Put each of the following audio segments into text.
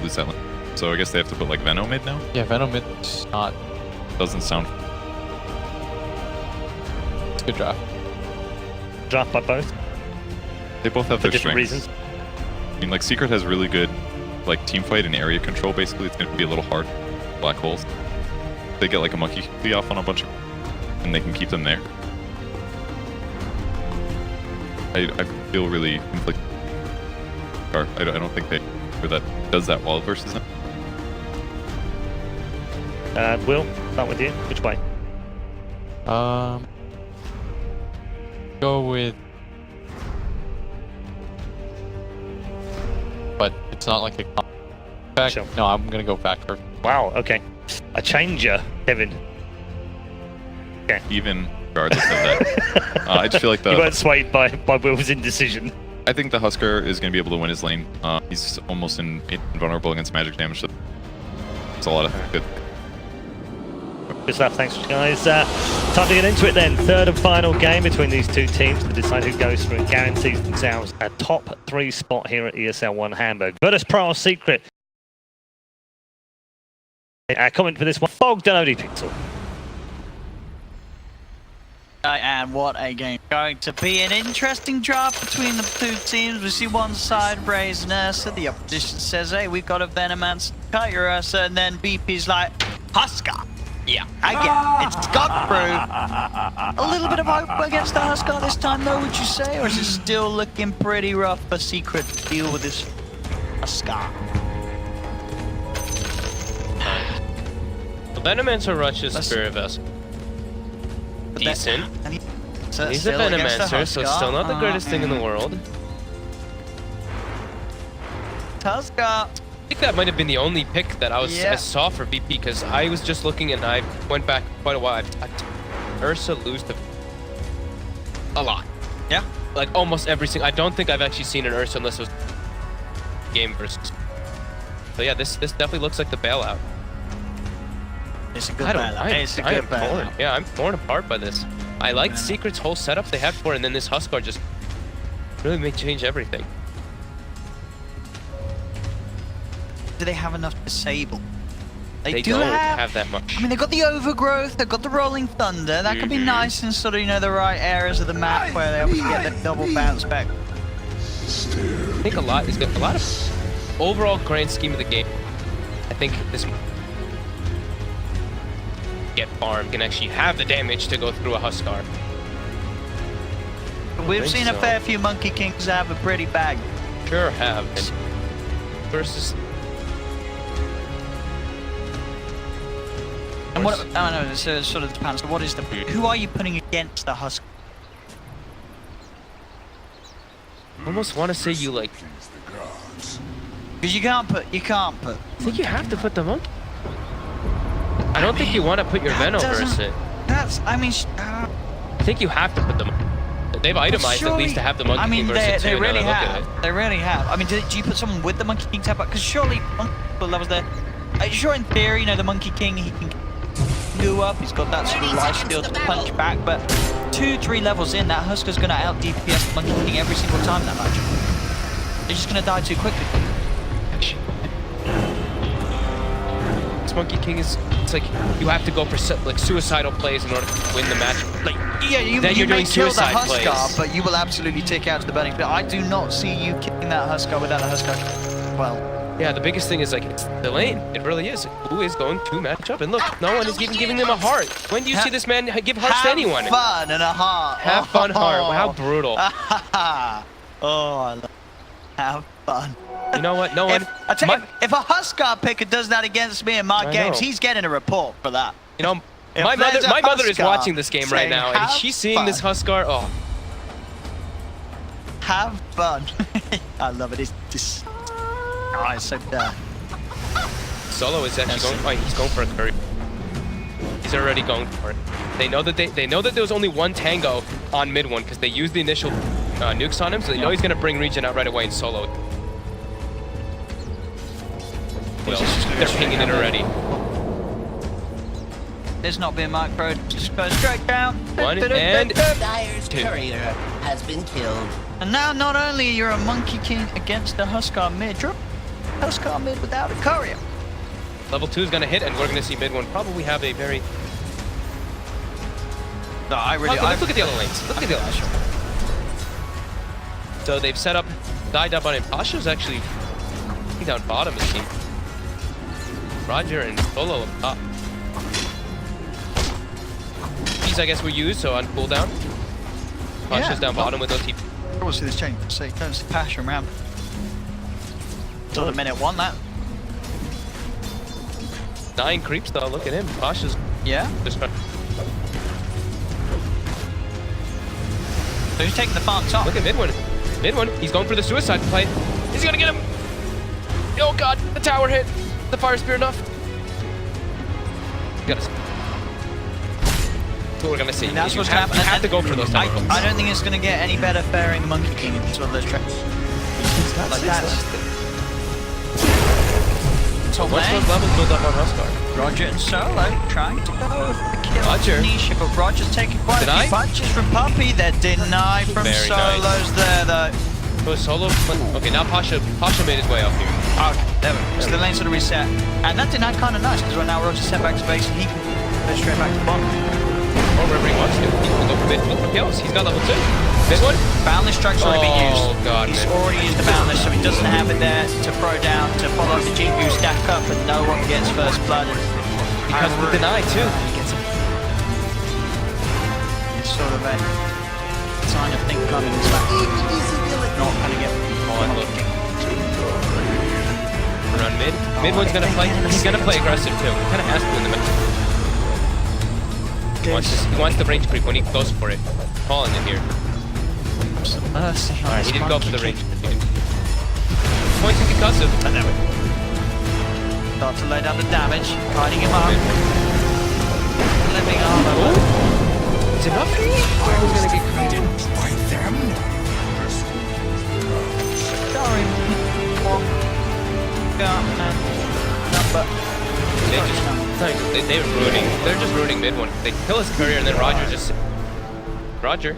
lose that lane. So I guess they have to put like Venom mid now? Yeah, Venom mid's not... Doesn't sound... It's a good draft. Draft by both. They both have For their different strengths. reasons. I mean, like, Secret has really good, like, team fight and area control, basically. It's going to be a little hard. Black holes. They get, like, a monkey off on a bunch of... and they can keep them there. I feel really conflicted. I don't think they... or that does that well versus them. Will, start with you. Which way? Go with... But it's not like a... Back. Sure. No, I'm gonna go back first. Wow, okay. A changer, Kevin. Okay. Even regardless of that. I just feel like You weren't swayed by Will's indecision. I think the Husker is going to be able to win his lane. He's almost invulnerable against magic damage. So it's a lot of good. Good stuff, thanks guys. Time to get into it then. Third and final game between these two teams to decide who goes through and guarantees themselves a top 3 spot here at ESL 1 Hamburg. Virtus.pro Secret. Comment for this one, Fog Donodi Pixel. And what a game. Going to be an interesting draft between the two teams. We see one side raise an Ursa, the opposition says, hey, we've got a Venomancer, cut your Ursa, and then BP's like, Husker. Yeah, I get it. It's got through. A little bit of hope against the Husker this time though, would you say? Or is it still looking pretty rough for Secret to deal with this Husker? The Venomancer rushes Spirit Vessel. Decent. He's a Venomancer, so it's still not the greatest thing in the world. Husker. I think that might have been the only pick that I saw for VP, because I was just looking and I went back quite a while. Ursa lose a lot. Yeah. Like almost every single. I don't think I've actually seen an Ursa unless it was game versus. So yeah, this definitely looks like the bailout. It's a good bailout. Yeah, I'm torn apart by this. I like Secret's whole setup they had for it, and then this Huskar just really may change everything. Do they have enough disable? They don't have that much. I mean, they've got the overgrowth, they've got the rolling thunder. That could be nice in sort of, you know, the right areas of the map where they obviously get the double bounce back. I think a lot of overall grand scheme of the game. I think this get farm can actually have the damage to go through a Huskar. We've seen a fair few Monkey Kings have a pretty bag. Sure have. Versus. And what? Oh no, so it sort of depends. So what is the? Who are you putting against the Husker? I almost want to say you like. Because you can't put. I think you have to put the monkey. I don't think you want to put your Venom versus it. That's. I mean. I think you have to put them. They've itemized at least to have the Monkey King versus it too. They really have. They really have. I mean, do you put someone with the Monkey King tab? Because surely multiple levels there. Sure, in theory, you know, the Monkey King, he can go up. He's got that sort of life steal to punch back. But 2-3 levels in, that Huskar's going to out DPS the Monkey King every single time that match. They're just going to die too quickly. This Monkey King is. It's like you have to go for like suicidal plays in order to win the match. Like yeah, you may kill the Huskar, but you will absolutely take out to the burning pit. I do not see you killing that Huskar without a Huskar. Well, yeah, the biggest thing is like it's the lane. It really is. Who is going to match up? And look, no one is even giving them a heart. When do you see this man give hearts to anyone? Have fun and a heart. Have fun, heart. How brutal. Oh, I love. Have fun. You know what? No one. If a Huskar picker does that against me in my games, he's getting a report for that. You know, my mother is watching this game right now, and she's seeing this Huskar. Oh, have fun. I love it. It's just. Oh, it's so bad. Solo is actually going. Oh, he's going for a curry. He's already going for it. They know that they know that there was only one tango on mid one because they used the initial nukes on him, so they know he's gonna bring Regen out right away and solo. Well, they're pinging it already. There's not been micro, just go straight down. One and Dire's two. courier has been killed. And now not only are you a Monkey King against the Huskar mid, Post car mid without a courier. Level 2 is going to hit, and we're going to see mid one probably have a very... No, I really... Let's look at the other lanes. Look at the other lanes. So they've set up died up on him. Pasha's actually down bottom, it seems. Roger and Solo up top. These, I guess, were used, so on cooldown. Pasha's down bottom with OTP. Obviously, this change. So you don't see Pasha around. Till the minute one, that. 9 creeps, though. Look at him. Pasha's just trying. So he's taking the farm top. Look at mid one. Mid one. He's going for the suicide play. Is he gonna get him? Oh god, the tower hit. The fire spear enough. You gotta see. That's what we're gonna see. That's You what's have to go for those tower hits. I don't think it's gonna get any better faring the Monkey King in sort of those tracks. Like that. Top Once lane. those levels build up on Huskar. Roger and Solo trying to go for the kill. Roger. Nisha, but Roger's taking quite a Deny? few punches from Puppy. They're denied from Very Solos nice. there, though. Oh, Solo. Okay, now Pasha made his way up here. Okay, there we go. So the lane sort of reset. And that denied kind of nice, because right now Roger's set back to base and he can go straight back to the bottom. Or wherever he wants to. He can go for mid, look for kills. He's got level 2. Mid one. Boundless strike's already been used. Oh god, He's man. already used the boundless, so he doesn't have it there to throw down, to follow the GPU stack up, but no one gets first blood. Because of the deny too. It's sort of a sign of think coming this back. Not gonna get On looking. Run mid. Mid one's gonna play. He's gonna play aggressive too. He kinda has to in the mid. He wants the range creep when he goes for it. Falling in here. mercy. Alright, he didn't go for the range. Points in concussive. And there we go. Start to lay down the damage, hiding him up. Living armor. Is it enough? Who's gonna get created? Sorry. They're just ruining mid one. They kill his courier and then Roger just... Roger.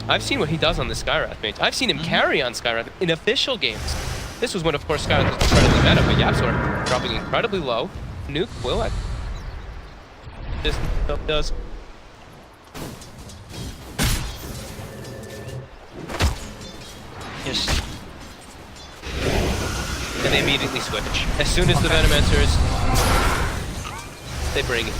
I've seen what he does on the Skyrath mage. I've seen him carry on Skyrath in official games. This was when, of course, Skyrath was incredibly meta, but Yapsor dropping incredibly low. Nuke will just does. Yes. And they immediately switch. As soon as the Venomancers, they bring it.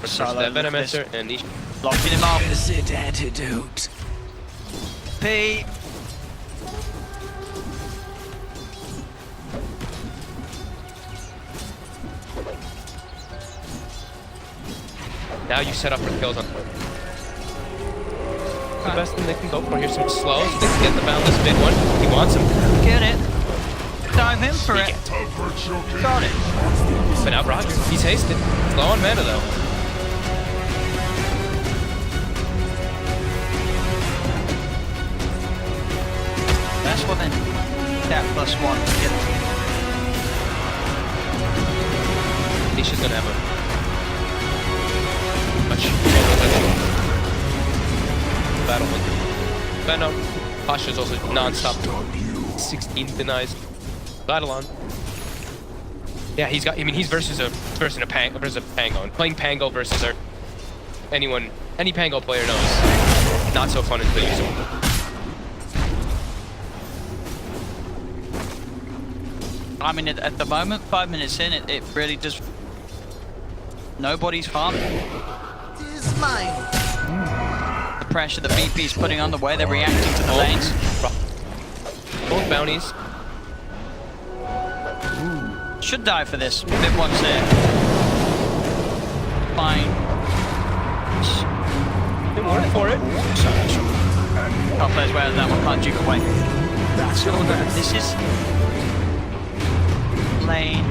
Solo That Venomancer and Nisha. Locking him up. Opposite antidote. P. Now you set up for kills on. The best thing they can go for here, some slows. They can get the boundless mid one. He wants him. Get it. Dive in for it. Got it. But now Roger, he's hasted. Low on mana though. That's what then. That +1. Get it. Nisha's gonna have a much battle with Venom. Pasha's also non-stop. 16 denies. Battle on. Yeah, he's got. I mean, he's versus a Pango, and playing Pango versus any Pango player knows. Not so fun until you use him. I mean, at the moment, 5 minutes in, it really does. Nobody's farming. Is mine. The pressure the VP's putting on, the way they're reacting to the lanes. Both bounties. Should die for this. Mid one's there. Fine. They wanted for it. Can't play as well as that one, can't juke away. That's all that. This is lane.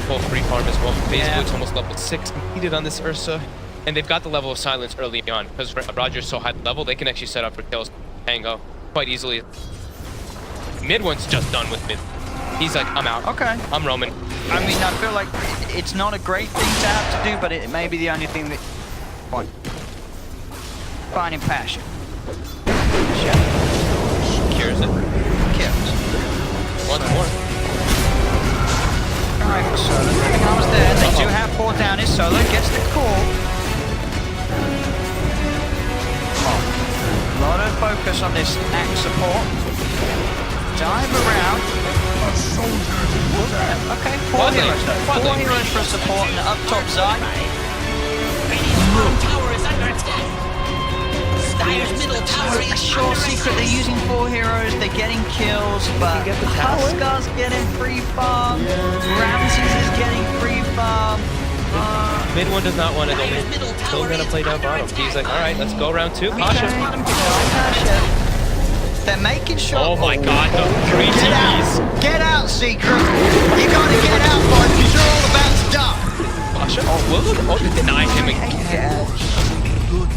Full free farm as well. Basically, it's almost level 6 completed on this Ursa. And they've got the level of silence early on. Because Roger's so high level, they can actually set up for kills. Tango quite easily. Mid one's just done with mid. He's like, I'm out. Okay. I'm roaming. I mean, I feel like it's not a great thing to have to do, but it may be the only thing that... What? Finding passion. Cures it. Kill. Solo gets the call. A lot of focus on this axe support. Dive around. Okay, four heroes though. Four heroes for support and up top Zai. Tower is under attack. Dire's middle tower is Sure, secret, they're using 4 heroes, they're getting kills, but Huskar's getting free farm, Ramses is getting free farm. Mid one does not want to go mid. Still gonna play down bottom. He's like, alright, let's go round 2. Pasha. They're making sure. Oh my god, the 3 TPs. Get out, Secret! You gotta get out, boys, because you're all about to die! Pasha? Oh, they denied him again.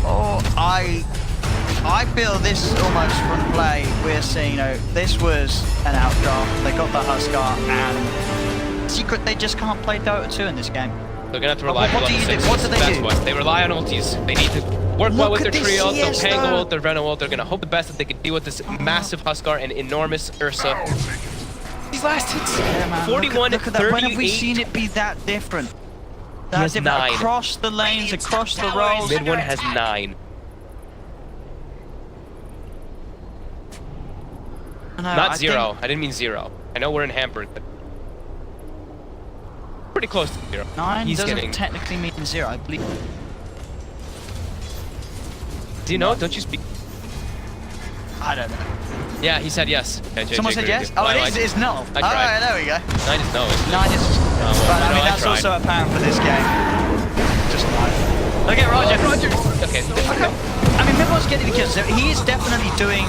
Oh, I feel this is almost from play. We're seeing, you know, this was an outdraft. They got the Huskar and Secret, they just can't play Dota 2 in this game. They're gonna have to rely on What do you do? What do they That's do? what they rely on ultis. They need to work well with their at this trio, their CS Pango though. ult, their Reno ult. They're gonna hope the best that they can deal with this massive Huskar and enormous Ursa. These last hits, Yeah, man. 41 look at that. When have we 38. seen it be that different? has different 9. across the lanes, across the roles. Mid one has 9. No, Not I 0. think I didn't mean 0. I know we're in Hamburg, but pretty close to 0. 9 He's doesn't getting. technically mean 0, I believe. Do you know? Don't you speak? I don't know. Yeah, he said yes. Yeah, JJ Someone said agreed with yes? you. Oh, I it like is, it's no. I tried. Alright, there we go. 9 is no. Isn't it? 9 is. well, But I no, mean, I that's tried. also apparent for this game. Just 9. Look at Roger. Okay. I mean, Midwell's getting the kills. So he is definitely doing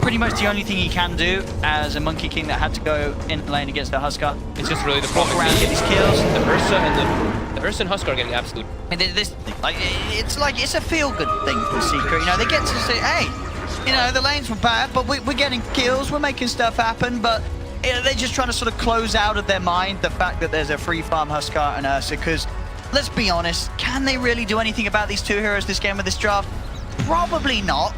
pretty much the only thing he can do as a Monkey King that had to go in lane against the Huskar. It's just really the Walk problem. around, get these kills. The Ursa and the Ursa and Huskar are getting absolute. And this, it's a feel-good thing for Secret. You know, they get to say, hey, you know, the lanes were bad, but we're getting kills, we're making stuff happen, but you know, they're just trying to sort of close out of their mind the fact that there's a free farm Huskar and Ursa, because let's be honest, can they really do anything about these 2 heroes this game with this draft? Probably not.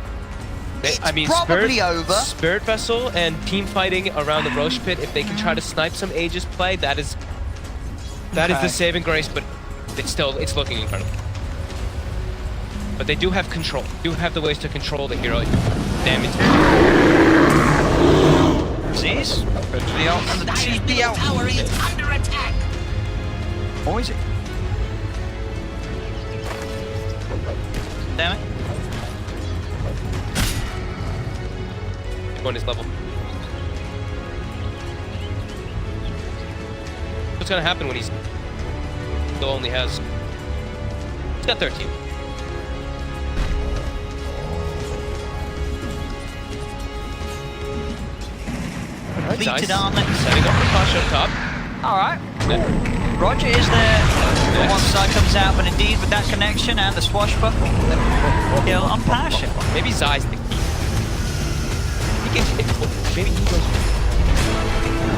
It's probably over. Spirit Vessel and team fighting around the Roche Pit, if they can try to snipe some Aegis play, that is the saving grace, but it's looking incredible. But they do have control. Do have the ways to control the hero damage. Sees? The ult and the TP out. tower is under attack. Or is it? Damn it. One is level. What's gonna happen when he's still only has? He's got 13. Alright, Completed nice. armlet. Setting up the Pasha up top. Alright. Yeah. Roger is there. The one side comes out, but indeed with that connection and the swashbuckle, kill on Pasha. Maybe Zai's the key. Maybe he goes.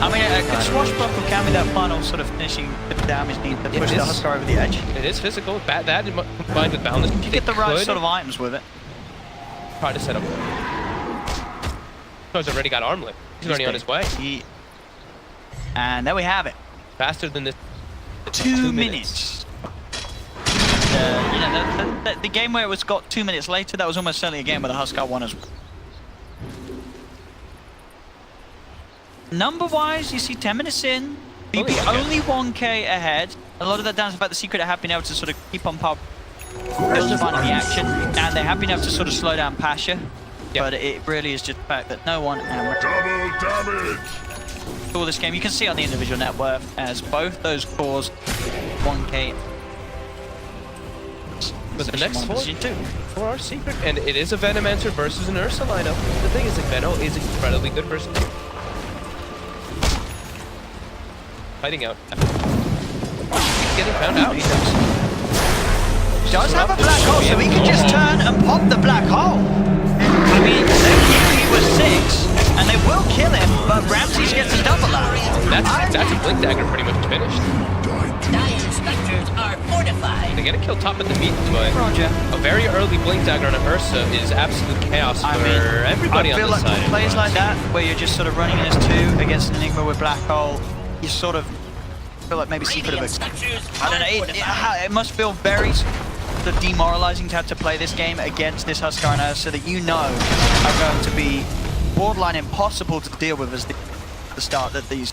I mean, a good swashbuckle can be that final sort of finishing damage need to push the Huskar over the edge. It is physical. That combined with boundless. If you get the right sort of items with it. Try to set up. He's already got armlet. He's already on his way. And there we have it. Faster than this. 2 minutes. You know, the game where it was got 2 minutes later, that was almost certainly a game where the Huskar won as well. Number-wise, you see 10 minutes in, BP only 1k ahead. A lot of that down to the fact the Secret have been able to sort of keep on par just finding the action, and they have been able to sort of slow down Pasha. Yep. But it really is just the fact that no one double damage for this game. You can see on the individual net worth as both those cores 1k. But the next one for our Secret, and it is a Venomancer versus an Ursa lineup. The thing is that Veno is incredibly good versus fighting out. He's getting found out. He does have a black hole, so he can just turn and pop the black hole. I mean, he was 6, and they will kill him, but Ramses gets a double out. That's a Blink Dagger pretty much finished. Dire structures are fortified. They get a kill top at the meat, but Roger. a very early Blink Dagger on an Ursa is absolute chaos for everybody I on feel this like side. plays like that, where you're just sort of running in as 2 against an Enigma with black hole, you sort of feel like maybe Secret Radiant have... structures I don't know, it must feel very demoralizing to have to play this game against this Husqvarna so that you know are going to be borderline impossible to deal with as the start that these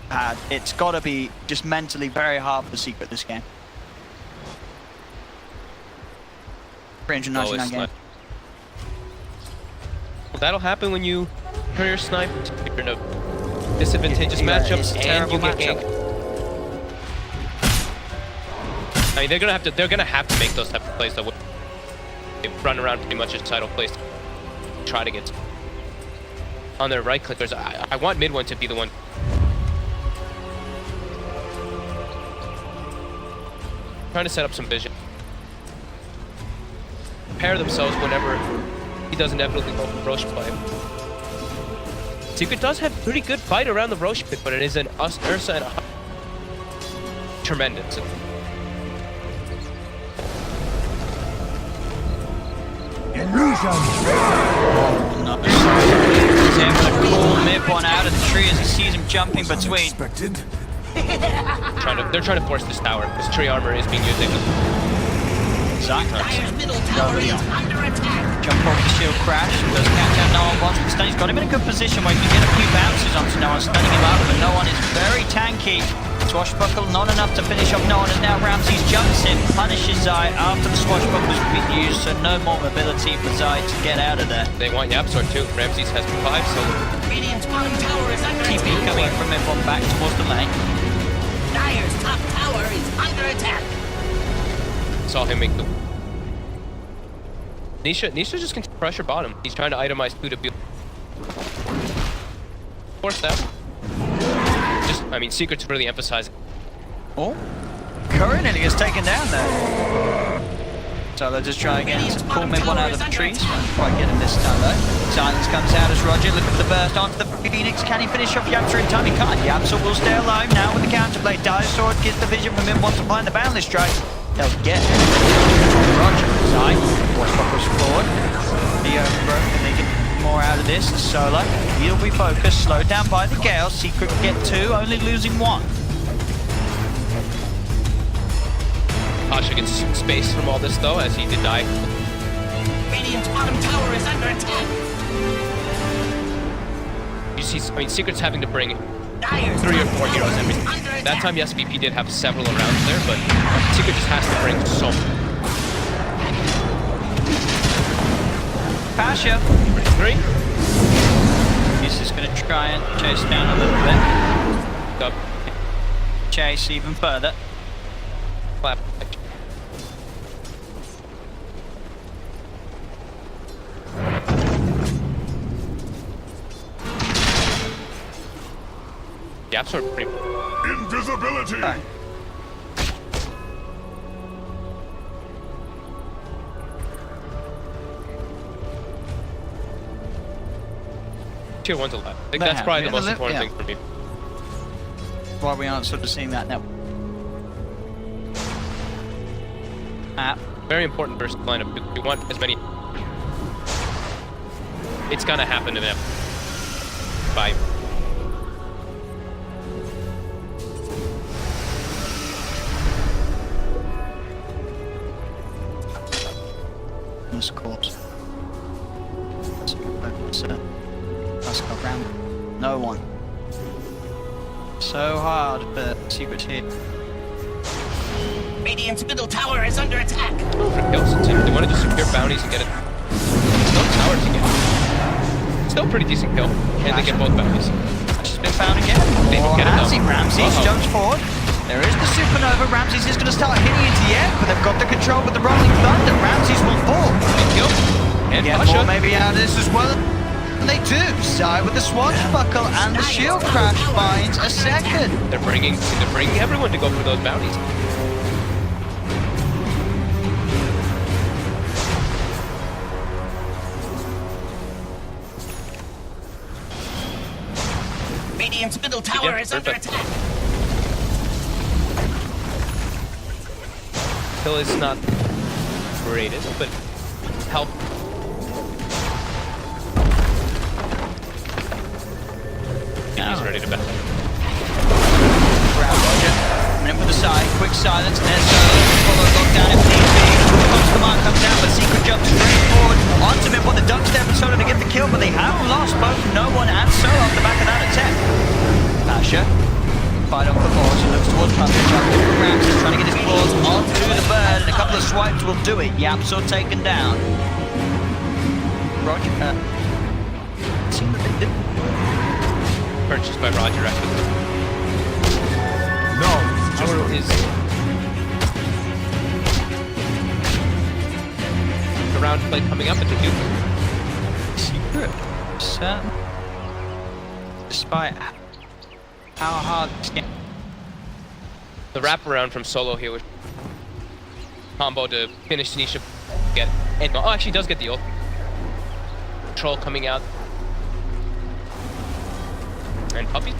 had. It's got to be just mentally very hard for Secret this game. 399 games. Well, that'll happen when you turn your snipe. You're in a disadvantageous matchup, it's a and you terrible get matchup. ganked. I mean, they're gonna have to make those type of plays though. They run around pretty much as title plays, try to get on their right clickers. I want mid one to be the one. Trying to set up some vision. Prepare themselves whenever he does inevitably go for Roche play. Secret does have pretty good fight around the Roche pit, but it is an Ursa and a tremendous. No. He's able to call mid one out of the tree as he sees him jumping between. They're trying to force this tower. This tree armor is being used. Dire's middle tower is under attack. Jump off the shield crash, does catch out no one once, but He's got him in a good position where he can get a few bounces onto no one, stunning him up, but no one is very tanky. Swashbuckle not enough to finish off no one, and now Ramses jumps in, punishes Zai after the swashbuckle's been used, so no more mobility for Zai to get out of there. They want Yapsor too. Ramses has 5, so Radiant's bottom tower is under TP attack. coming in from everyone back towards the lane. Dire's top tower is under attack. saw him make the... Nisha just can pressure bottom. He's trying to itemize 2 to be... Force that. Just, I mean, Secret's really emphasizing. Oh, Curran nearly gets taken down there. So they'll just try again to pull mid one out of the trees. Won't quite get him this time though. Silence comes out as Roger looking for the burst onto the Phoenix. Can he finish off Yapsor in time? He can't. Yapsor will stay alive now with the counterplay. Dinosaur gets the vision from him once applying the boundless strike. They'll get Roger. Side. Washbuckle's forward. The overgrowth. Can they get more out of this? Solo. He'll be focused. Slowed down by the Gale. Secret can get 2, only losing 1. Pasha gets space from all this though, as he did die. Radiant's bottom tower is under attack. You see, I mean, Secret's having to bring Dire's 3 or top 4 heroes tower every. is under That attack. time, yes, BP did have several around there, but Secret just has to bring so many. Pasha. 3. He's just going to try and chase down a little bit. Up. Chase even further. Clap. Yapsor pretty. Invisibility! Alright. Tier 1's alive. I think They that's have. probably Yeah, the most they live- important yeah. thing for me. Why we aren't sort of seeing that now. Very important versus lineup. We want as many. It's gonna happen to them. Bye. This course. Let's go round. No one. So hard, but Secret's here. Radiant's middle tower is under attack. For kills. They want to just secure bounties and get it. No tower to get. Still pretty decent kill. And they get both bounties. She's been found again. They don't get it though. Ramses jumps forward. There is the supernova. Ramses is going to start hitting into the air, but they've got the control with the rolling thunder. Ramses will fall. Big kill. And Get Pasha. more maybe out of this as well. And they do. Side with the swashbuckle and the shield crash finds a second. They're bringing everyone to go for those bounties. Radiant's middle tower is under perfect. attack. Kill is not greatest, but help. He's ready to bet. Grab Roger. Coming in for the side, quick silence, there's Solo locked down if need be. Comes command comes down, but Secret jumps straight forward onto him, put the duck step for Solo to get the kill, but they have lost both No One and Solo off the back of that attempt. Asher, fight off the balls, he looks towards Panther, jumping from Ramsey, trying to get his claws onto the bird, and a couple of swipes will do it. Yapsor taken down. Roger, seemed that they didn't. Purchased by Roger after this. No, our is the round play coming up at the Duke. Secret, certain. Despite how hard this game. The wraparound from Solo here with combo to finish Tanisha. Get and oh, actually does get the ult. Troll coming out. And Puppy.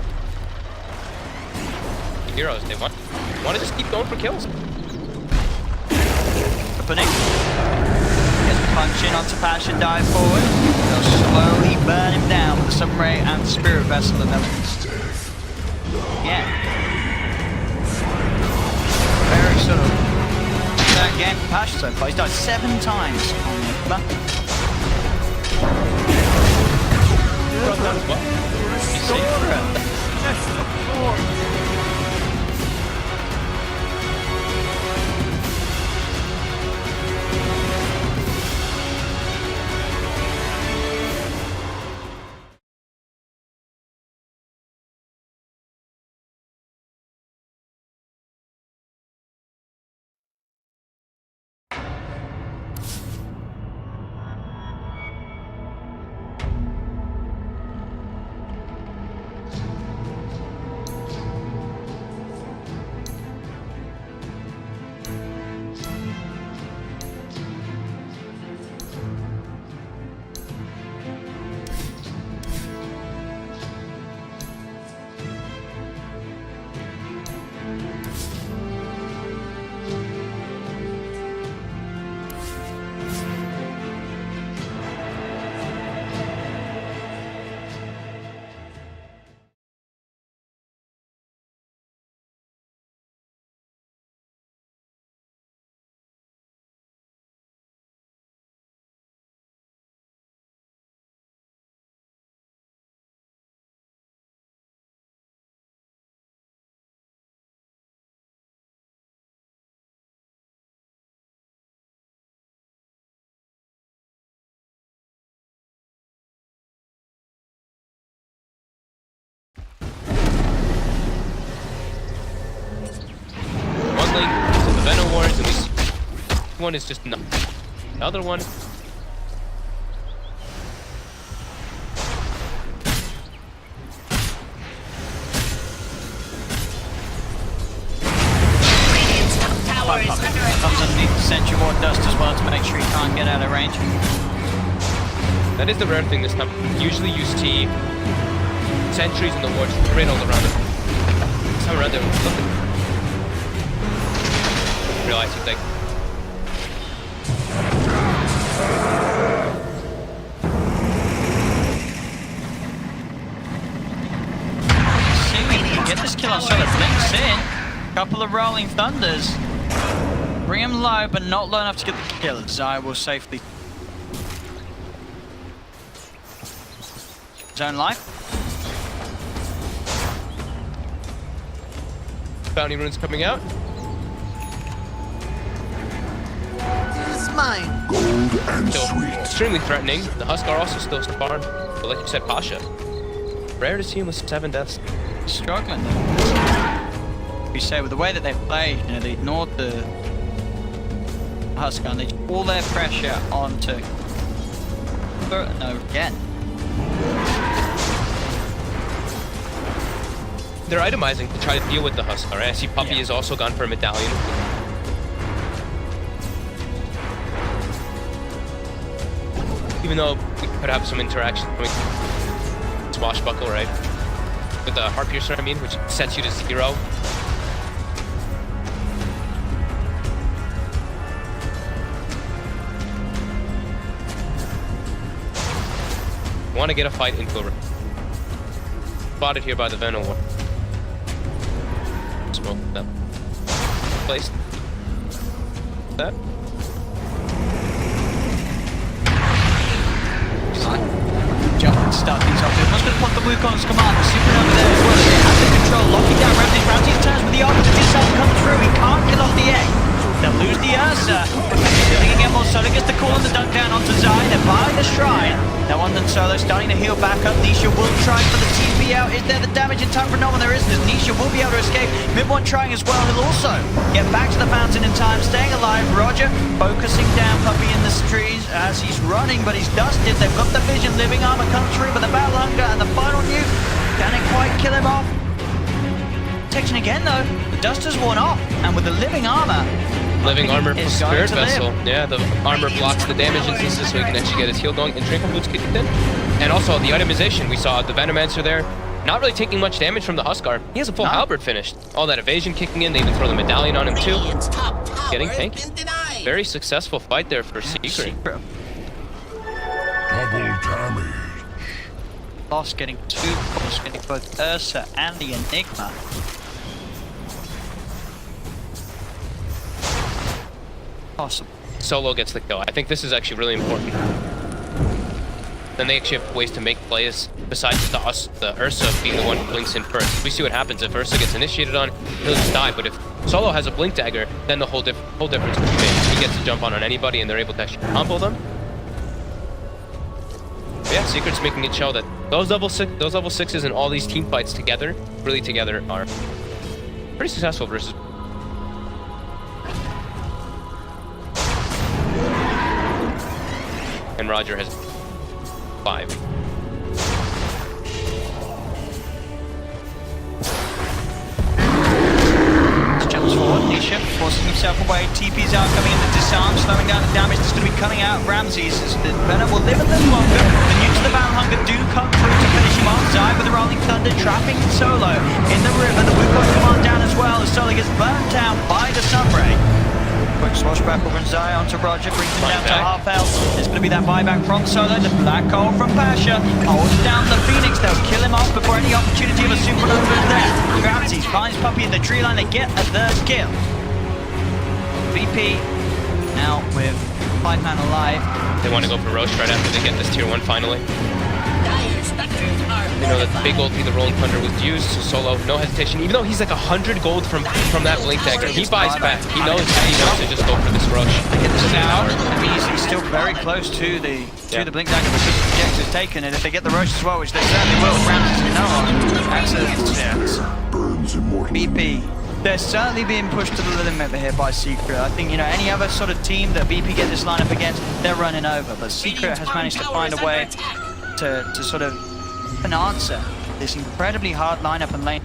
Heroes, they want to just keep going for kills. Opening. Gets the punch in onto Passion, dive forward. They'll slowly burn him down with the Submarine and the Spirit Vessel and yeah. Very sort of that game for Passion so far. He's died 7 times on the map. To the Venom Wars, and we see one is just not. The other one. Comes underneath the Sentry Ward dust as well to make sure he can't get out of range. That is the rare thing this time. Usually you see sentries in the wards riddled around it. This time around there, look at realize he's like see we can get this kill on Solo. Blinks in. Couple of rolling thunders. Bring him low, but not low enough to get the kill. Zai will safely zone life. bounty runes coming out. Mine. Gold and Still sweet. extremely threatening. The Huskar also still so far. But like you said, Pasha. Rare to see him with 7 deaths. Struggling though. You say with the way that they played, you know, they ignored the Huskar and they all their pressure onto no again. They're itemizing to try to deal with the Huskar. I see Puppy has also gone for a medallion. Even though we could have some interaction coming swashbuckle, right? With the Heart Piercer, I mean, which sets you to 0. Want to get a fight into a spotted here by the Venom War. Smoke them. placed. That. Jump and start things off. They're going to put the Wukong's command. The Supernova there as well. They have the control, locking down Ramsey. Ramsey's turns with the opposite. This side comes through. He can't kill off the egg. They'll lose the Ursa. Filling again more Solo gets the call on the dunk down onto Zai. They're by the shrine. Now on Solo starting to heal back up. Nisha will try for the TP out. Is there the damage in time for no one? There isn't. Nisha will be able to escape. Mid-1 trying as well. He'll also get back to the fountain in time, staying alive. Roger focusing down Puppy in the trees as he's running, but he's dusted. They've got the vision. Living armor comes through, but the battle hunger and the final nuke can't quite kill him off. Protection again though. The dust has worn off, and with the living armor. Living armor from is Spirit going to Vessel. live. Yeah, the armor blocks the damage instances so he can actually get his heal going and Trinket Boots kicked in. And also the itemization, we saw the Venomancer there, not really taking much damage from the Huskar. He has a full halberd finished. All that evasion kicking in, they even throw the medallion on him too. Getting tanky. Very successful fight there for Secret. Double damage. Lost getting 2 calls, getting both Ursa and the Enigma. Possible. Solo gets the kill. I think this is actually really important. Then they actually have ways to make plays besides just the Ursa being the one who blinks in first. We see what happens if Ursa gets initiated on, he'll just die. But if Solo has a blink dagger, then the whole difference will be made. He gets to jump on anybody and they're able to actually combo them. But yeah, Secret's making it show that those level 6s and all these team fights together, really together, are pretty successful versus. And Roger has 5. Jumps forward, Nisha forcing himself away. TP's out, coming in the disarm, slowing down the damage that's going to be coming out. Ramses, the Venom will live a little longer. The nukes of the Battle Hunger do come through to finish him off. Zai with the Rolling Thunder, trapping Solo in the river. The Wukong command down as well as Solo gets burnt down by the Sunray. Quick swashbuckle from Zai onto Roger, brings him down to half health. There's going to be that buyback from Solo. The black hole from Pasha holds down the Phoenix. They'll kill him off before any opportunity of a supernova is there. Ramsey finds Puppy in the tree line. They get a 3rd kill. VP now with 5 man alive. They want to go for Roche right after they get this tier 1 finally. Dire specters are You know that big ulti, the Rolling Thunder, was used, so Solo, no hesitation. Even though he's like 100 gold from that Blink Dagger, he buys back. He knows to just go for this rush. They get this out. I mean, he's still very close to the Blink Dagger because the projector's taken, and if they get the Roche as well, which they certainly will, Ramses can know on. BP. They're certainly being pushed to the limit here by Secret. I think, you know, any other sort of team that BP get this lineup against, they're running over. But Secret has managed to find a way to sort of an answer this incredibly hard lineup and lane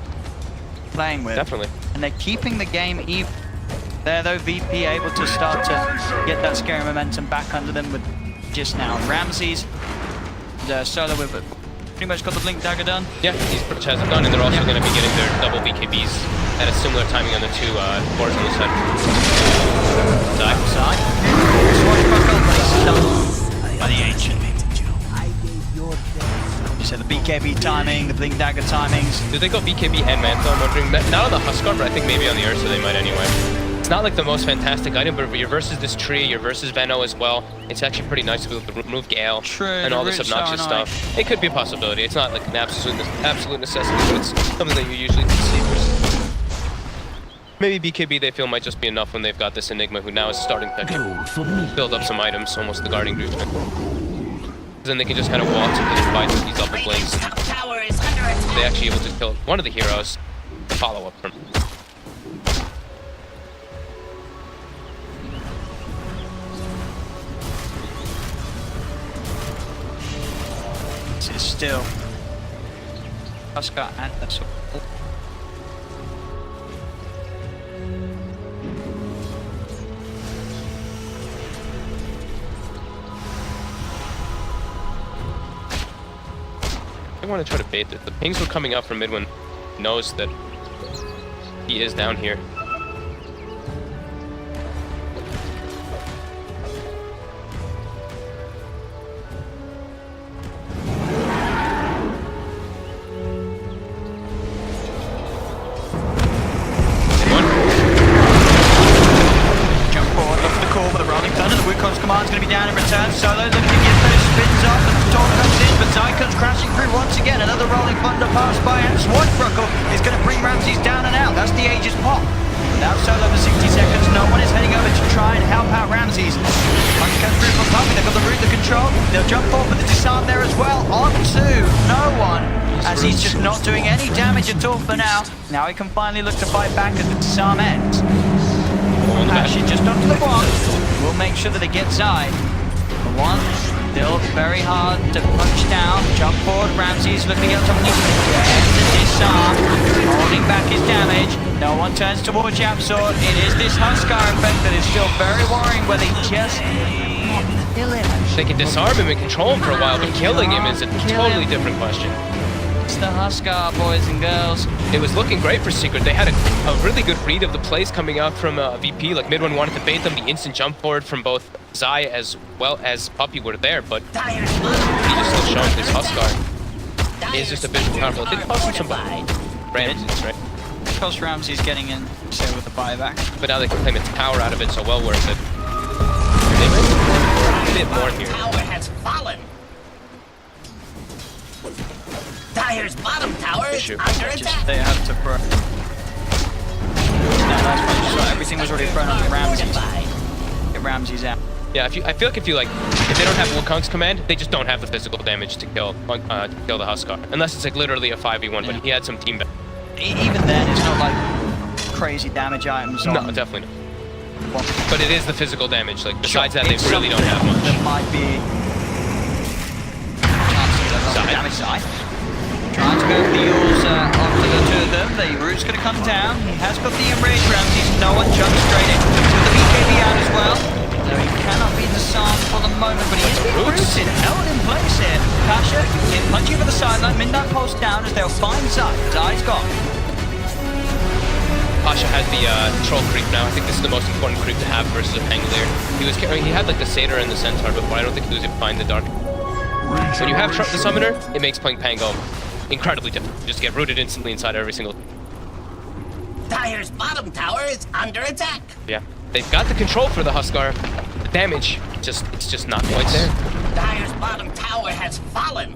playing with. Definitely. And they're keeping the game even. There though, VP able to start to get that scary momentum back under them with just now. Ramses, the Solo with pretty much got the Blink Dagger done. Yeah, he's pretty much has it done, and they're also going to be getting their double BKBs at a similar timing on the 2 boards on the side. Side. Swashbuckle, but he's stunned by the Ancient. You said the BKB timing, the Blink Dagger timings. Did they go BKB and Manta? I'm wondering. Not on the Huskar, but I think maybe on the Ursa they might anyway. It's not like the most fantastic item, but you're versus this tree, you're versus Veno as well. It's actually pretty nice to be able to remove Gale and all this obnoxious stuff. It could be a possibility. It's not like an absolute necessity, but it's something that you usually see. Maybe BKB they feel might just be enough when they've got this Enigma who now is starting to build up some items, almost the guarding group. Then they can just kind of waltz into the fight with these double blinks. They actually able to kill one of the heroes. The follow-up from. This is still Huskar and the sword. I want to try to bait it. The pings were coming out from Midwin. Knows that he is down here. control. They'll jump forward with the disarm there as well. Onto no one, as he's just not doing any damage at all for now. Now he can finally look to fight back as the disarm ends. Actually, just onto the one. We'll make sure that it gets Zai. The one still very hard to punch down. Jump forward. Ramsey's looking at something. The disarm, holding back his damage. No one turns towards Yapsor. It is this Huskar effect that is still very worrying, where they just can't kill him. They can disarm him and control him for a while, but killing him is a totally different question. It's the Huskar, boys and girls. It was looking great for Secret. They had a really good read of the plays coming out from VP. Like, mid one wanted to bait them. The instant jump forward from both Zai as well as Puppy were there, but he just still showing this Huskar is just a bit powerful. It did cost him some Ramses, right? Because Ramsey's getting in, say, with the buyback. But now they can claim its power out of it, so well worth it. They might do a bit more here. Tower has fallen. Dire's bottom tower is Issue. under attack. They have to throw. No, that's fine. So everything was already thrown on Ramses. Get Ramses out. Yeah, I feel like if they don't have Wukong's command, they just don't have the physical damage to kill the Huskar. Unless it's like literally a 5v1, but he had some team. Even then, it's not like crazy damage items. No, definitely not. But it is the physical damage. Like, besides that, they It's really don't have much. There might be chances of damage side. Trying to go for the Yules onto the two of them. The root's going to come down. He has got the enraged Ramses. No one jumps straight in. With the BKB out as well. So he cannot be disarmed for the moment, but he is being rooted. Held in place here. Pasha is punching for the sideline. Midnight pulse down as they'll find Zai. Zai's gone. Pasha has the troll creep now. I think this is the most important creep to have versus a Pangolier. He had like the Satyr and the Centaur before. I don't think he was able to find the Dark. When you have the Summoner, it makes playing Pango incredibly difficult. You just get rooted instantly inside every single. Dire's bottom tower is under attack. Yeah, they've got the control for the Huskar. The damage, it's just not quite there. Dire's bottom tower has fallen.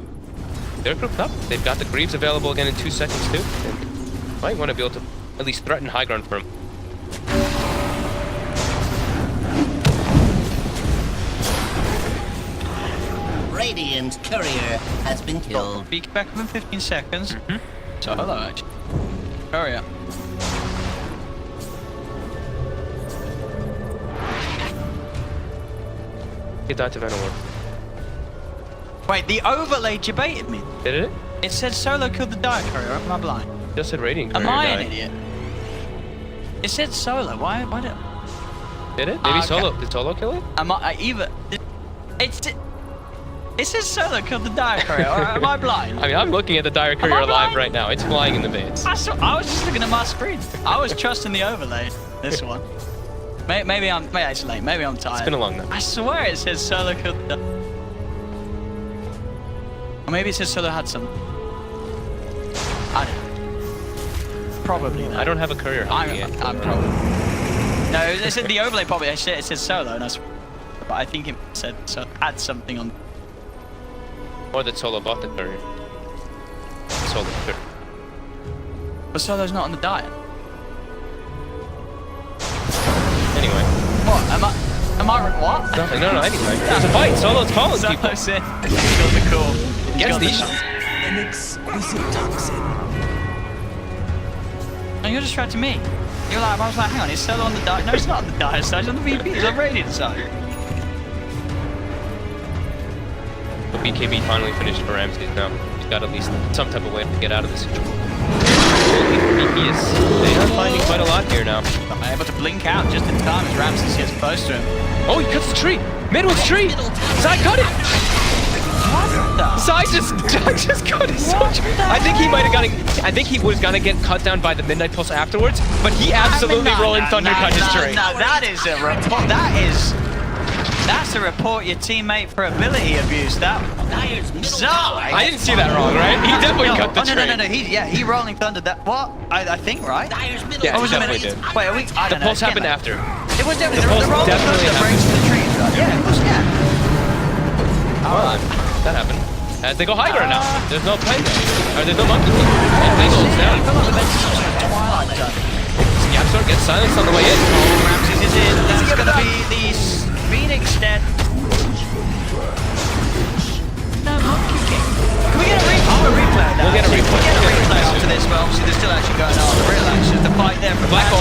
They're grouped up. They've got the Greaves available again in 2 seconds too. And might want to be able to at least threaten high ground for him. Radiant's courier has been killed. Peek back up in 15 seconds. So hello, actually. Hurry up. Get that to Venom. Wait, the overlay debated me. Did it? It said Solo killed the Dire Courier. Am I blind? Just said Radiant Am Courier I died. an idiot? It said Solo. Why did? Did it? Maybe Okay. Solo. Did Solo kill it? Am I either? It says Solo killed the Dire Courier. Or am I blind? I mean, I'm looking at the Dire Courier blind? alive right now. It's flying in the base. I was just looking at my screen. I was trusting the overlay. This one. Maybe it's late. Maybe I'm tired. It's been a long night. I swear it says Solo killed the. Or maybe it says Solo had some. I don't know. Probably not. I don't have a courier. I'm probably. No, it said the overlay probably. It said Solo, and but I think it said had something on. Or that Solo bought the courier. Solo courier. But Solo's not on the diet. Anyway. What? Am I what? Nothing. No, anyway. There's a fight. Solo's calling Solo people. said he's got the call. He's Gets got the the shot. An exquisite toxin. And you're distracting me. You're like, I was like, hang on, is Solo on the diet? No, it's not on the diet side, it's on the VP, it's on Radiant side. The BKB finally finished for Ramsey now. He's got at least some type of way to get out of this situation. They are finding quite a lot here now. I'm able to blink out just in time as Ramses gets close to him. Oh, he cuts the tree! Midwood's tree! Zai cut it! What the? Zai just cut his own tree. I think he might have gotten. I think he was gonna get cut down by the Midnight Pulse afterwards, but he absolutely Rolling Thunder cut his tree. No, that is a report. That's a report your teammate for ability abuse. That Dire's middle Zai. tower. I didn't see that wrong, right? He definitely cut the tree. No. He Rolling Thunder that. What? I think right. Dire's middle Yeah, tower he definitely is did. under Wait, are we? I The don't know. pulse happened after. It was definitely the pulse Rolling definitely Thunder breaks the trees. Right? Yeah, it was. Yeah. Well, that happened. As they go high ground now. There's no Pango. Or there's no Monkey. And Pango's down. Yapsor gets silenced on the way in. Ramses is in. That's going to be the Phoenix dead. this, but obviously they're still actually going on. The real action is the fight there for Black hole.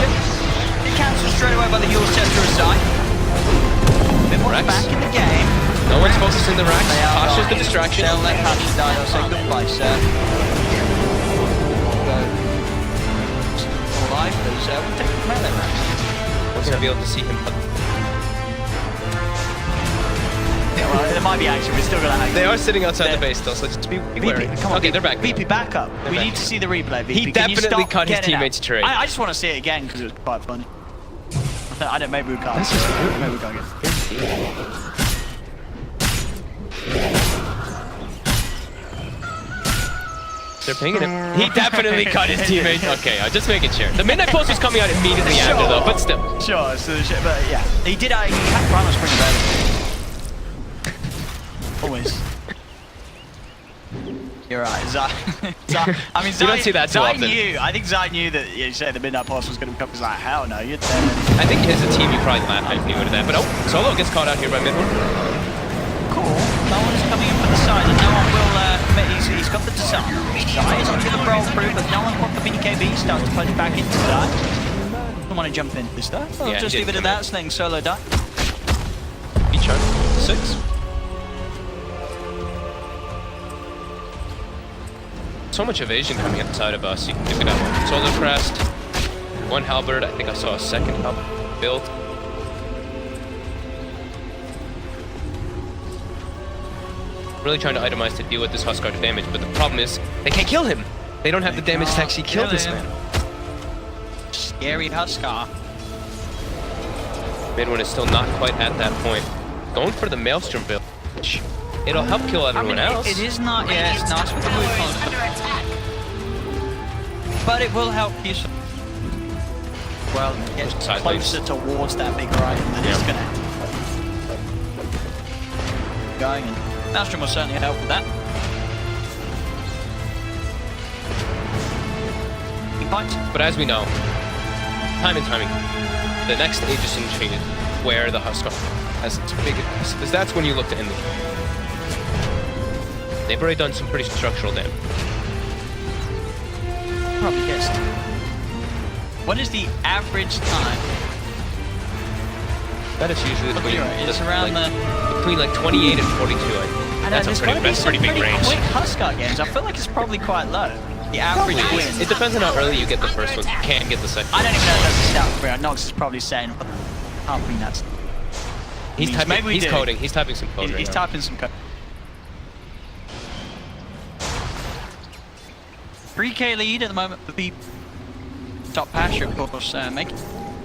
It cancelled straight away by the Yule Scepter aside. Midwin's Rex. back in the game. No one's focusing the racks. They are Pasha's the right. distraction. They'll let Pasha die. They'll say goodbye, sir. Alive, we'll take the melee racks. We're going to be able to see him. Yeah, well, there might be action. We're still gonna have. They are sitting outside the base still, so just be wary. VP, come on, Okay, VP, they're back. VP, back up. They're We back. need to see the replay, VP. He Can you definitely stop cut his getting out? teammates' trade. I just want to see it again because it was quite funny. I don't. Maybe we can't. Maybe we can't get. They're pinging him. He definitely cut his teammate. Okay, I'm just making sure. The midnight pulse was coming out immediately after though, but still. Sure, so but yeah, he did. He had Primal Spring available. Always. You're right, Zai. I mean, Zai, You don't see that too Zai often. knew. I think Zai knew that you said the midnight pulse was going to come. He's like, hell no, you're dead. I think as a team you probably laughed if you knew that. But oh, Solo gets caught out here by Midwin. Cool. No one's coming in from the side, and no one will admit he's got the design. Zai is onto the roll through, but no one got the BKB. Starts to punch back into Zai. Don't want to jump into this stuff. I'll Yeah, just he leave it did at that. Letting Solo die. He charged 6. So much evasion coming outside of us. You can pick it up. Solar Crest, 1 halberd. I think I saw a second halberd built. Really trying to itemize to deal with this Huskar damage, but the problem is they can't kill him. They don't have the damage to actually kill this man. Scary Huskar. Midwin is still not quite at that point. Going for the Maelstrom build, which it'll help kill everyone else. It is not, yeah, it's nice with the blue colors, but it will help you. Well, get Side closer lanes. towards that bigger item than it's gonna. Going and Maelstrom will certainly help with that. He fights. But as we know, time and timing, the next Aegis Enchanted, where the Huskar has its biggest, because that's when you look to end the game. They've already done some pretty structural damage. Probably guessed. What is the average time? That is usually between, It's around between like 28 and 42. That's a pretty big range. Quick Huskar games. I feel like it's probably quite low. The average win. It depends on how early you get the first one. You can't get the second. I don't even know if that's a stat for real. Nox is probably saying, I can't bring that. He's typing. Maybe we He's do. coding. He's typing some code. He's right now. typing some code. 3K lead at the moment for the top Pasha, of course, making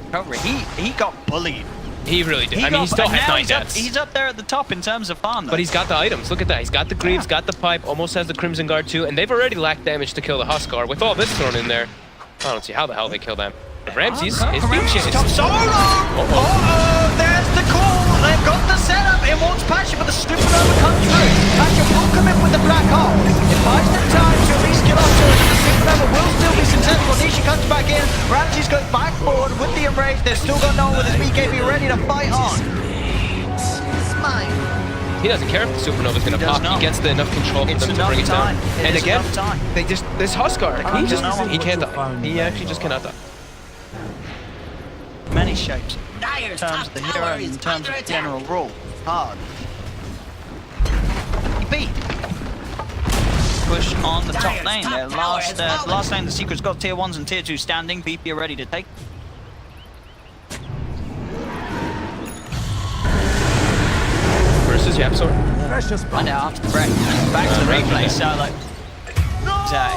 recovery. He got bullied. He really did. I mean, he still has 9 deaths. He's up there at the top in terms of farm, though. But he's got the items. Look at that. He's got the Greaves, got the Pipe, almost has the Crimson Guard too, and they've already lacked damage to kill the Huskar. With all this thrown in there, I don't see how the hell they kill them. But Ramses is being chased. Top solo! There's the call! They've got the setup! It wants Pasha, but the supernova comes through. Pasha will come in with the black hole. It buys them time to at least kill off George, and the supernova will still be successful. Nisha comes back in. Ramses goes back forward with the Enrage. They've still got no one with his BKB ready to fight on. He doesn't care if the Supernova's gonna pop. not. He gets enough control for It's them to bring it enough down. time. It And is again, enough time. they just this Huskar. He can't die. Find He actually just cannot die. Many shapes. In Dyer's terms top of the tower hero, is in terms under of attack. general rule. Hard. B. Push on the top lane. Their last lane, the Secret's got tier 1s and tier 2 standing. BP are ready to take. Versus Yapsor. Find out after the break. Back to the replay. So, like,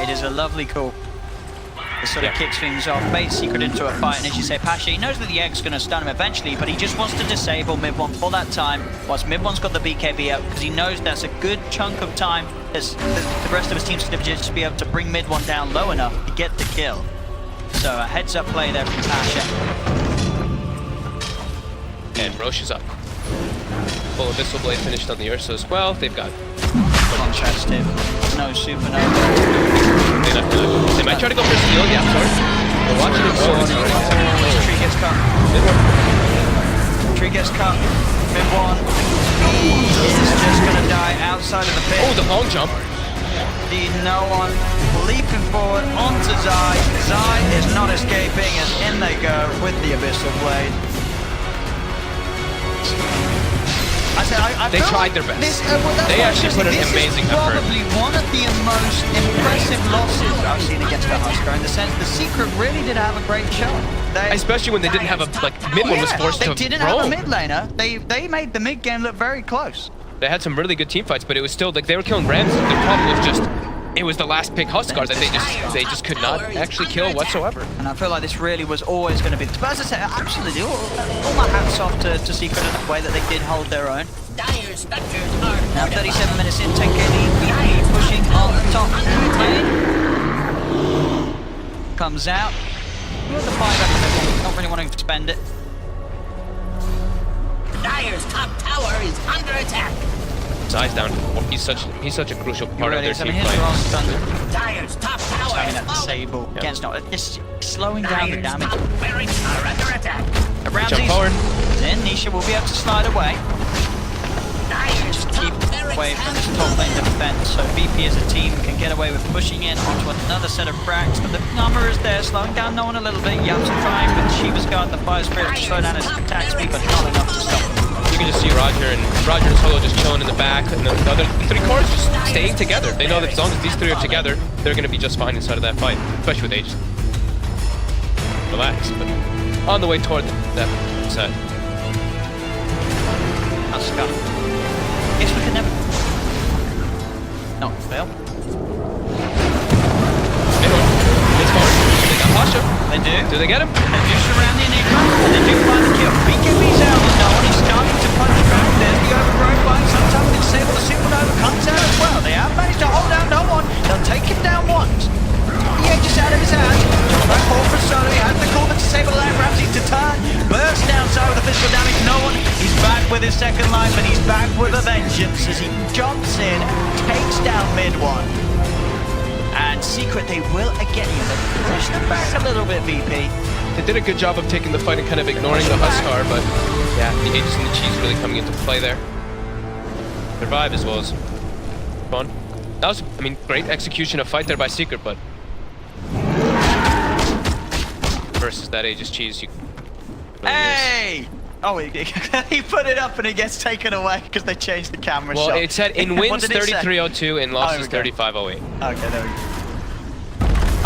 it is a lovely call. It sort of kicks things off, baits Secret into a fight, and as you say, Pasha, he knows that the Egg's going to stun him eventually, but he just wants to disable Mid1 for that time, whilst Mid1's got the BKB up, because he knows that's a good chunk of time as the rest of his team's going to just be able to bring Mid1 down low enough to get the kill. So a heads-up play there from Pasha. And Roche is up. Full Abyssal Blade finished on the Ursa as well. They've got Contrast him. No supernova. They might try to go for a steal, yeah, sorry. We're watching it go. Tree gets cut. Tree gets cut. Mid1 is just going to die outside of the pit. Oh, the long jump. Indeed, no one leaping forward onto Zai. Zai is not escaping as in they go with the Abyssal Blade. They tried their best. They actually put an amazing effort. This is probably one of the most impressive losses I've seen against the Husker, in the sense the Secret really did have a great shot. Especially when they didn't have a, like, mid one was forced to roam. They didn't have a mid laner. They made the mid game look very close. They had some really good team fights, but it was still, like, they were killing Rams. Their problem was just, it was the last pick Huskar that they just could not actually kill whatsoever. And I feel like this really was always going to be. But as I said, absolutely, all my hats off to Secret in the way that they did hold their own. Now 37 minutes in, 10k lead, BP pushing on the top lane. Comes out. With the 5 out, not really wanting to spend it. Dire's top tower is under attack. Zai's down. He's such a crucial part of their team fight. Dire's top tower Having is that disable Yeah. against not just slowing down the Dire's damage. top barracks are under attack. Around Jump these, forward. then Nisha will be able to slide away. Dire's Just top keep barracks away from this have top lane fallen. defense, so VP as a team can get away with pushing in onto another set of frags. But the number is there, slowing down no one a little bit. Yams trying with Shiva's Guard and the Fire Spirit to slow down his attack speed, but not enough to stop him. You can just see Roger and Solo just chilling in the back, and the other 3 cores just staying together. They know that as long as these 3 are together, they're going to be just fine inside of that fight, especially with Aegis. Relax, but on the way toward that set. That's Scott. Guess we can never. Not fail. Middle. It's forward. They got Pasha. They do. Do they get him? They do surround the Enigma, and they do find the kill. BKB's out on no one. He's starting to punch back. There's the overgrowth line. Sometimes we disable the Supernova comes out as well. They have managed to hold down no one. They'll take him down once. The edge is out of his hand. John back forward for Solo. He has the call to disable that. Ramsey to turn. Burst downside with the physical damage. No one. He's back with his second life, and he's back with a vengeance as he jumps in, takes down mid one. And Secret, they will again push them back a little bit, VP. They did a good job of taking the fight and kind of ignoring the Huskar, but yeah, the Aegis and the Cheese really coming into play there. Survive as well as fun. That was, I mean, great execution of fight there by Secret, but versus that Aegis Cheese, you really Hey! Oh, he put it up and it gets taken away because they changed the camera well, shot. it said in What wins did it say? 3302, in losses okay. 3508. Okay, there we go.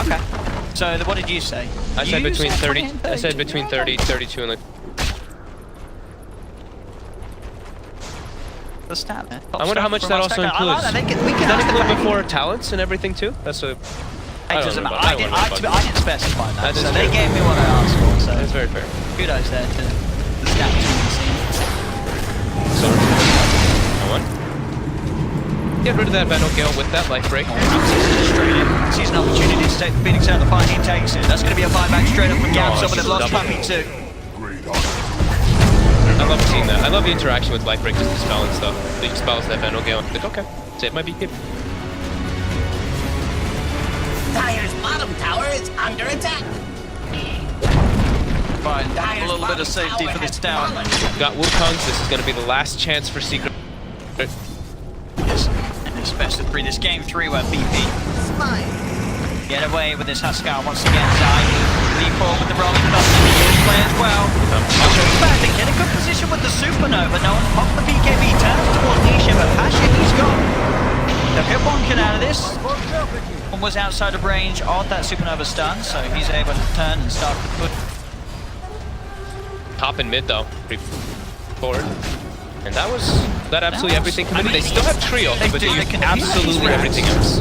Okay. So what did you say? I said You between said 30. 20 and I said 32. between 30, 32, and like. The stat, man. I wonder how much that also includes. I like that. We can Does that ask the include back. before talents and everything too? That's a. It doesn't matter. I don't know about that. I didn't specify that. That is So they fair. gave me what I asked for. So That's very fair. kudos there to the stat team. So, I won. Get rid of that Vandal Gale with that life break. Straight in. Sees an opportunity to take the Phoenix out of the fight. He takes it. That's going to be a buyback straight up from Gams. Someone that lost double. Puppy too. I love seeing that. I love the interaction with life break, just dispelling stuff. He dispels that Vandal Gale. Like, okay, save my BP. Dire's bottom tower is under attack. Fine. A little bit of safety for this tower. Got Wukongs. This is going to be the last chance for Secret. Yes. And it's best of 3. This game 3 where BP get away with this Huskar once again. Zai leap forward with the rolling thunder. He will play as well. Back. They get a good position with the Supernova. No one popped the BKB. Turns towards Nisha, but Pasha, he's gone. They'll get one kill out of this. One was outside of range of that Supernova stun, so he's able to turn and start to put. Top and mid though, pretty forward. And that absolutely everything committed. They still have trio, but they use absolutely everything else.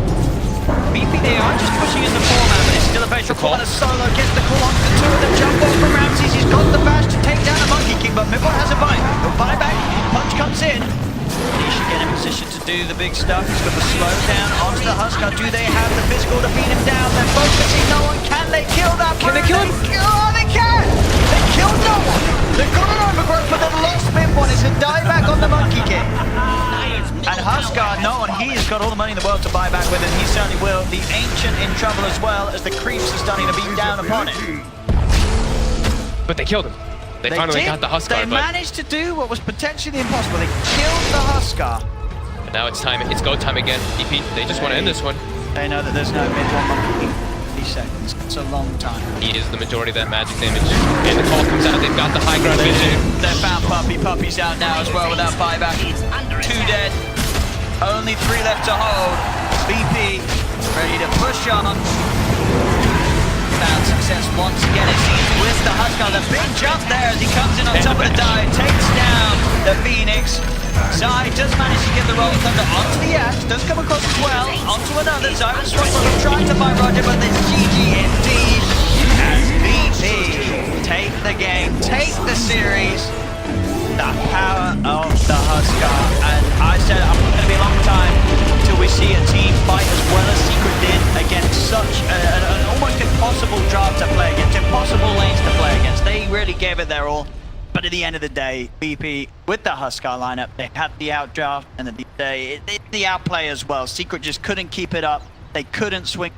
BP, they are just pushing in the format, but it's still a very call. And Solo gets the call onto the 2 of them. Jump off from Ramses. He's got the bash to take down the Monkey King, but Midway has a bite. He'll buy back. Punch comes in. He should get in position to do the big stuff. He's got the slow down onto the Huskar. Do they have the physical to beat him down? They're focusing no one. Can they kill that? Can they kill him? Oh, they can! They killed no one! They've got an overgrowth, but they've lost mid one. It's a dieback on the Monkey King. And Huskar, no one, he has got all the money in the world to buy back with it. He certainly will. The Ancient in trouble as well, as the creeps are starting to beat down upon it. But they killed him. They finally got the Huskar, They but managed to do what was potentially impossible. They killed the Huskar. But now it's time. It's go time again. BP, they just want to end this one. They know that there's no mid-1 monkey. 30 seconds. It's a long time. He is the majority of that magic damage. And the call comes out. They've got the high ground vision. They found Puppy. Puppy's out now as well without buyback. 2 dead. Only 3 left to hold. BP ready to push on. Found success once again, it seems, with the Huskar. The big jump there as he comes in on top of the dive, takes down the Phoenix. Zai does manage to get the roll thunder onto the Axe, does come across as well, onto another. Zai was trying to find Roger, but there's GG indeed as BP take the game, take the series. The power of the Huskar, and I said I'm going to be a long time until we see a team fight as well as Secret did against such an almost impossible draft to play against, impossible lanes to play against. They really gave it their all, but at the end of the day, BP with the Huskar lineup, they had the outdraft, and at the end of the day, the outplay as well. Secret just couldn't keep it up. They couldn't swing